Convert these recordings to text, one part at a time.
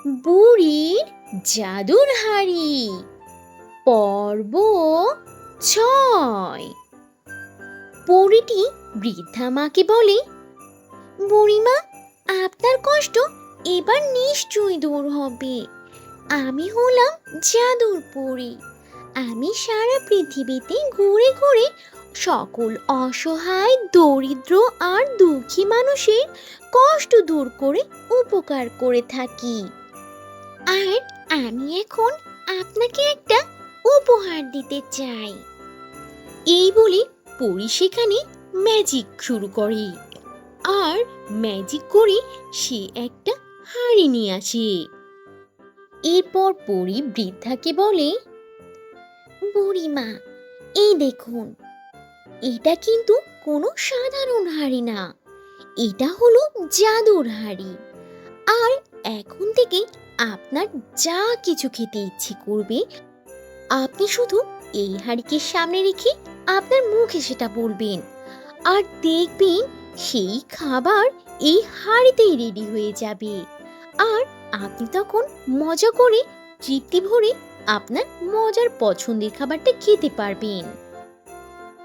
বুড়ির জাদুর হাড়ি পর্ব ৬। পরীটি বৃদ্ধা মাকে বলে, বুড়িমা, আপনার কষ্ট এবার নিশ্চয়ই দূর হবে। আমি হলাম জাদুর পরী। আমি সারা পৃথিবীতে ঘুরে ঘুরে সকল অসহায়, দরিদ্র আর দুঃখী মানুষের কষ্ট দূর করে উপকার করে থাকি। আর আমি এখন আপনাকে একটা উপহার দিতে চাই। এই বলে পরী সেখানে ম্যাজিক শুরু করে, আর ম্যাজিক করে সে একটা হাঁড়ি নিয়ে আসে। এরপর পরী বৃদ্ধাকে বলে, বুড়িমা, এই দেখুন, এটা কিন্তু কোনো সাধারণ হাঁড়ি না, এটা হলো জাদুর হাঁড়ি। আর এখন থেকে আপনার যা কিছু খেতে ইচ্ছে করবে, আপনি শুধু এই হাঁড়িকে সামনে রেখে আপনার মুখে সেটা বলবেন, আর দেখবেন সেই খাবার এই হাঁড়িতেই রেডি হয়ে যাবে। আর আপনি তখন মজা করে তৃপ্তি ভরে আপনার মজার পছন্দের খাবারটা খেতে পারবেন।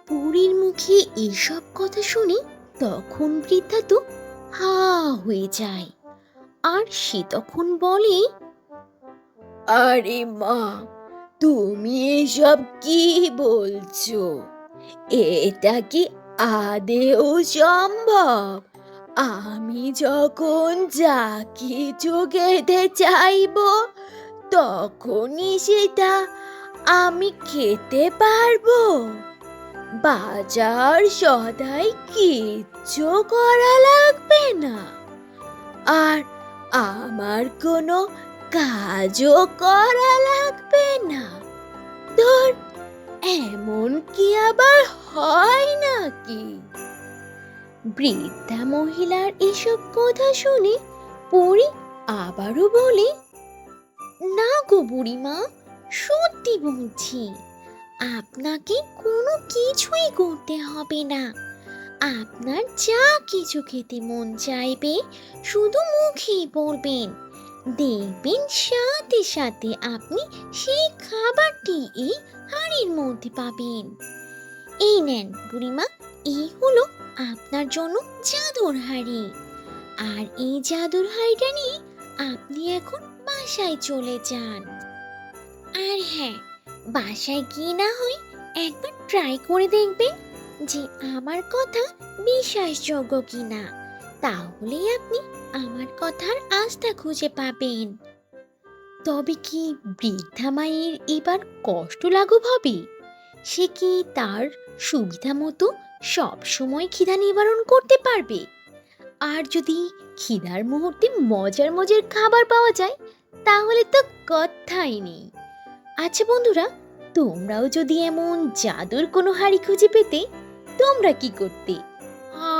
বুড়ির মুখে এইসব কথা শুনে তখন বৃদ্ধা তো হা হয়ে যায়, আর সে তখন বলে, আরে মা, তুমি এসব কি বলছো? এটা কি আদেও সম্ভব? আমি যখন যা কিছু খেতে চাইবো তখনই সেটা আমি খেতে পারবো? বাজার সদাই কিচ্ছু করা লাগবে না, আর আমার কোনো কাজও করা লাগবে না? ধর, এমন কি আবার হয় নাকি? বৃদ্ধা মহিলার এসব কথা শুনে পরী আবারও বলে, না গো বুড়িমা, সত্যি বলছি, আপনাকে কোনো কিছুই করতে হবে না। আপনার যা কিছু খেতে মন চাইবে শুধু মুখেই বলবেন, দেখবেন সাথে সাথে আপনি সেই খাবারটি এই হাঁড়ির মধ্যে পাবেন। এই নেন বুড়িমা, এই হলো আপনার জন্য জাদুর হাঁড়ি। আর এই জাদুর হাঁড়িটা নিয়ে আপনি এখন বাসায় চলে যান। আর হ্যাঁ, বাসায় গিয়ে না হয় একবার ট্রাই করে দেখবেন যে আমার কথা বিশ্বাসযোগ্য কিনা, তাহলেই আপনি আমার কথার আস্থা খুঁজে পাবেন। তবে কি বৃদ্ধা মায়ের এবার কষ্ট লাঘব হবে? সে কি তার সুবিধা মতো সব সময় খিদা নিবারণ করতে পারবে? আর যদি খিদার মুহূর্তে মজার মজার খাবার পাওয়া যায়, তাহলে তো কথাই নেই। আচ্ছা বন্ধুরা, তোমরাও যদি এমন জাদুর কোনো হাঁড়ি খুঁজে পেতে, তোমরা কি করতে?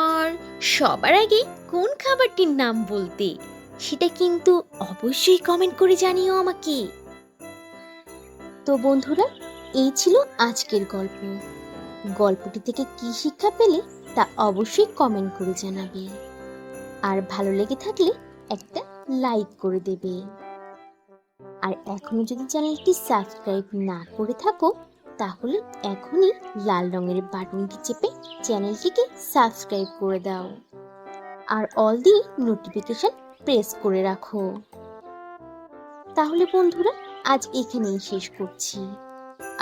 আর সবার আগে কোন খাবারটির নাম বলতে, সেটা কিন্তু অবশ্যই কমেন্ট করে জানিও আমাকে। তো বন্ধুরা, এই ছিল আজকের গল্প। গল্পটি থেকে কি শিক্ষা পেলে তা অবশ্যই কমেন্ট করে জানাবে, আর ভালো লেগে থাকলে একটা লাইক করে দেবে। আর এখনো যদি চ্যানেলটি সাবস্ক্রাইব না করে থাকো, তাহলে এখনই লাল রঙের বাটনটি চেপে চ্যানেলটিকে সাবস্ক্রাইব করে দাও, আর অল দি নোটিফিকেশন প্রেস করে রাখো। তাহলে বন্ধুরা, আজ এখানেই শেষ করছি।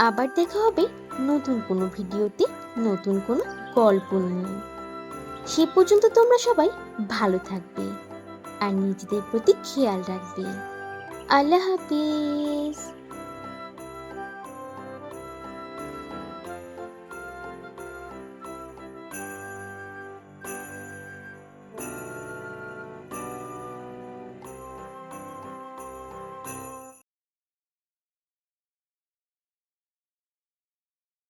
আবার দেখা হবে নতুন কোনো ভিডিওতে, নতুন কোনো গল্প নিয়ে। সে পর্যন্ত তোমরা সবাই ভালো থাকবে আর নিজেদের প্রতি খেয়াল রাখবে। আল্লাহ হাফিজ।